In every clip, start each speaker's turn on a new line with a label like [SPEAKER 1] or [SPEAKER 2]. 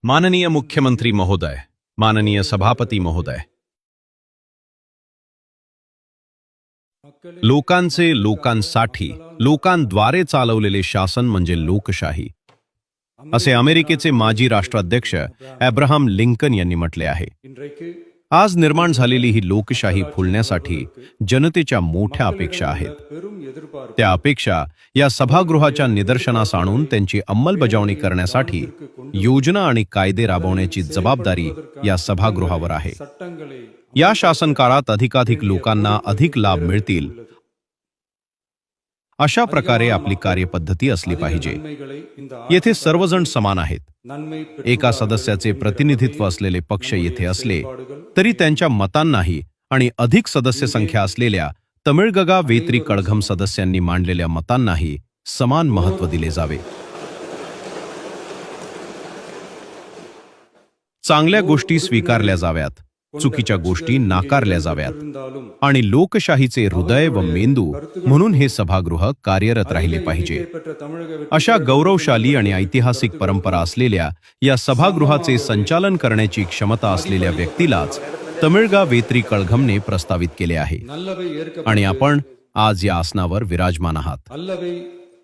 [SPEAKER 1] माननीय मुख्यमंत्री महोदय, माननीय सभापती महोदय, लोकांचे, लोकांसाठी, लोकांद्वारे चालवलेले शासन म्हणजे लोकशाही, असे अमेरिकेचे माजी राष्ट्राध्यक्ष अब्राहम लिंकन यांनी म्हटले आहे. आज निर्माण झालेली ही लोकशाही फुलण्यासाठी जनतेच्या मोठ्या अपेक्षा आहेत. त्या अपेक्षा या सभागृहाच्या निदर्शनास आणून त्यांची अंमलबजावणी करण्यासाठी योजना आणि कायदे राबवण्याची जबाबदारी या सभागृहावर आहे. या शासनकाळात अधिकाधिक लोकांना अधिक लाभ मिळतील अशा प्रकारे आपली कार्यपद्धती असली पाहिजे. येथे सर्वजण समान आहेत. एका सदस्याचे प्रतिनिधित्व असलेले पक्ष येथे असले तरी त्यांच्या मतांनाही आणि अधिक सदस्य संख्या असलेल्या तमिळगगा वेत्री कळघम सदस्यांनी मांडलेल्या मतांनाही समान महत्त्व दिले जावे. चांगल्या गोष्टी स्वीकारल्या जाव्यात, चुकीच्या गोष्टी नाकारल्या जाव्यात आणि लोकशाहीचे हृदय व मेंदू म्हणून हे सभागृह कार्यरत राहिले पाहिजे. अशा गौरवशाली आणि ऐतिहासिक परंपरा असलेल्या या सभागृहाचे संचालन करण्याची क्षमता असलेल्या व्यक्तीलाच तमिळगा वेत्री कळघमने प्रस्तावित केले आहे आणि आपण आज या आसनावर विराजमान आहात.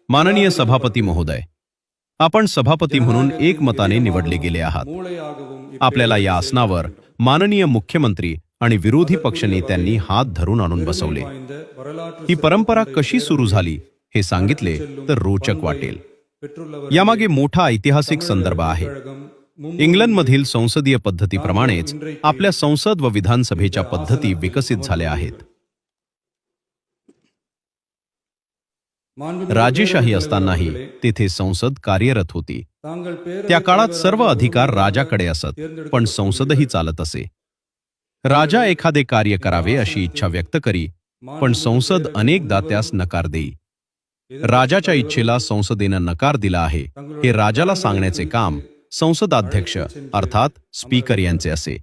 [SPEAKER 1] माननीय सभापती महोदय, आपण सभापती म्हणून एकमताने निवडले गेले आहात. आपल्याला या आसनावर माननीय मुख्यमंत्री आणि विरोधी पक्षनेत्यांनी हात धरून आणून बसवले. ही परंपरा कशी सुरू झाली हे सांगितले तर रोचक वाटेल. यामागे मोठा ऐतिहासिक संदर्भ आहे. इंग्लंडमधील संसदीय पद्धतीप्रमाणेच आपल्या संसद व विधानसभेच्या पद्धती विकसित झाल्या आहेत. राजेशाही असतानाही तेथे संसद कार्यरत होती. त्या काळात सर्व अधिकार राजाकडे असत, पण संसदही चालत असे. राजा एखादे कार्य करावे अशी इच्छा व्यक्त करी, पण संसद अनेकदा त्यास नकार देई. राजाच्या इच्छेला संसदेनं नकार दिला आहे हे राजाला सांगण्याचे काम संसदाध्यक्ष अर्थात स्पीकर यांचे असे.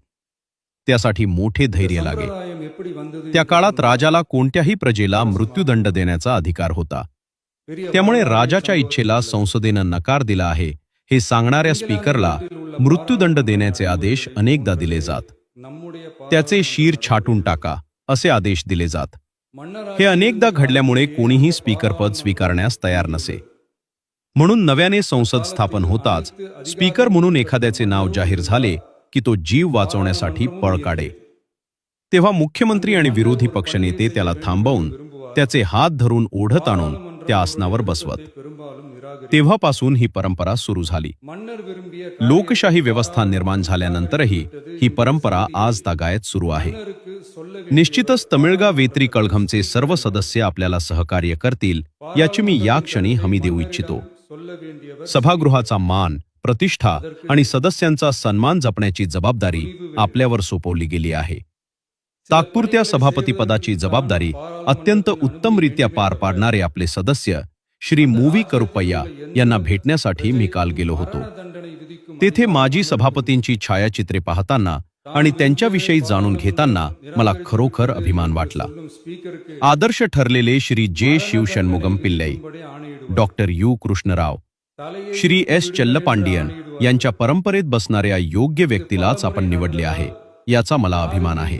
[SPEAKER 1] त्यासाठी मोठे धैर्य लागे. त्या काळात राजाला कोणत्याही प्रजेला मृत्यूदंड देण्याचा अधिकार होता. त्यामुळे राजाच्या इच्छेला संसदेनं नकार दिला आहे हे सांगणाऱ्या स्पीकरला मृत्यूदंड देण्याचे आदेश अनेकदा दिले जात. त्याचे शिर छाटून टाका असे आदेश दिले जात. हे अनेकदा घडल्यामुळे कोणीही स्पीकरपद स्वीकारण्यास तयार नसे. म्हणून नव्याने संसद स्थापन होताच स्पीकर म्हणून एखाद्याचे नाव जाहीर झाले की तो जीव वाचवण्यासाठी पळ काढे. तेव्हा मुख्यमंत्री आणि विरोधी पक्षनेते त्याला थांबवून त्याचे हात धरून ओढत आणून त्या आसनावर बसवत. तेव्हापासून ही परंपरा सुरू झाली. लोकशाही व्यवस्था निर्माण झाल्यानंतरही ही परंपरा आज तागायत सुरू आहे. निश्चितच तमिळगा वेत्री कळघमचे सर्व सदस्य आपल्याला सहकार्य करतील याची मी या क्षणी हमी देऊ इच्छितो. सभागृहाचा मान, प्रतिष्ठा आणि सदस्यांचा सन्मान जपण्याची जबाबदारी आपल्यावर सोपवली गेली आहे. तात्पुरत्या सभापतीपदाची जबाबदारी अत्यंत उत्तमरित्या पार पाडणारे आपले सदस्य श्री मूवी करुपय्या यांना भेटण्यासाठी मी काल गेलो होतो. तेथे माजी सभापतींची छायाचित्रे पाहताना आणि त्यांच्याविषयी जाणून घेताना मला खरोखर अभिमान वाटला. आदर्श ठरलेले श्री जे Shivashanmugam Pillai, doctor U Krishnarao, Shri S Challapandian यांच्या परंपरेत बसणाऱ्या योग्य व्यक्तीलाच आपण निवडले आहे याचा मला अभिमान आहे.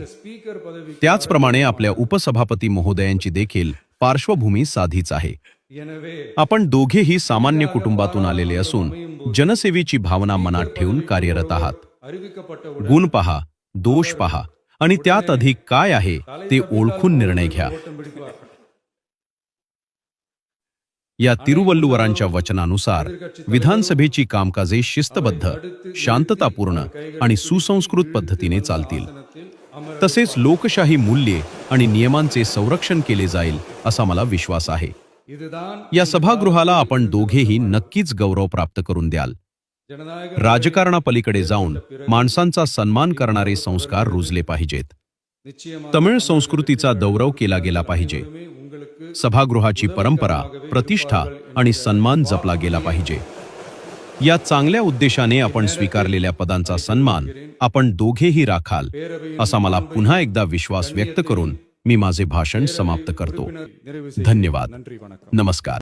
[SPEAKER 1] त्याचप्रमाणे आपल्या उपसभापती महोदयांची देखील पार्श्वभूमी साधीच आहे. आपण दोघेही सामान्य कुटुंबातून आलेले असून जनसेवेची भावना मनात ठेवून कार्यरत आहात. गुण पहा, दोष पहा आणि त्यात अधिक काय आहे ते ओळखून निर्णय घ्या. या तिरुवल्लुवरांच्या वचनानुसार विधानसभेची कामकाजे शिस्तबद्ध, शांततापूर्ण आणि सुसंस्कृत पद्धतीने चालतील. तसेच लोकशाही मूल्ये आणि नियमांचे संरक्षण केले जाईल असा मला विश्वास आहे. या सभागृहाला आपण दोघेही नक्कीच गौरव प्राप्त करून द्याल. राजकारणापलीकडे जाऊन माणसांचा सन्मान करणारे संस्कार रुजले पाहिजेत. तमिळ संस्कृतीचा गौरव केला गेला पाहिजे. सभागृहाची परंपरा, प्रतिष्ठा आणि सन्मान जपला गेला पाहिजे. या चांगल्या उद्देशाने आपण स्वीकारलेल्या पदांचा सन्मान आपण दोघेही राखाल असा मला पुन्हा एकदा विश्वास व्यक्त करून मी माझे भाषण समाप्त करतो. धन्यवाद. नमस्कार.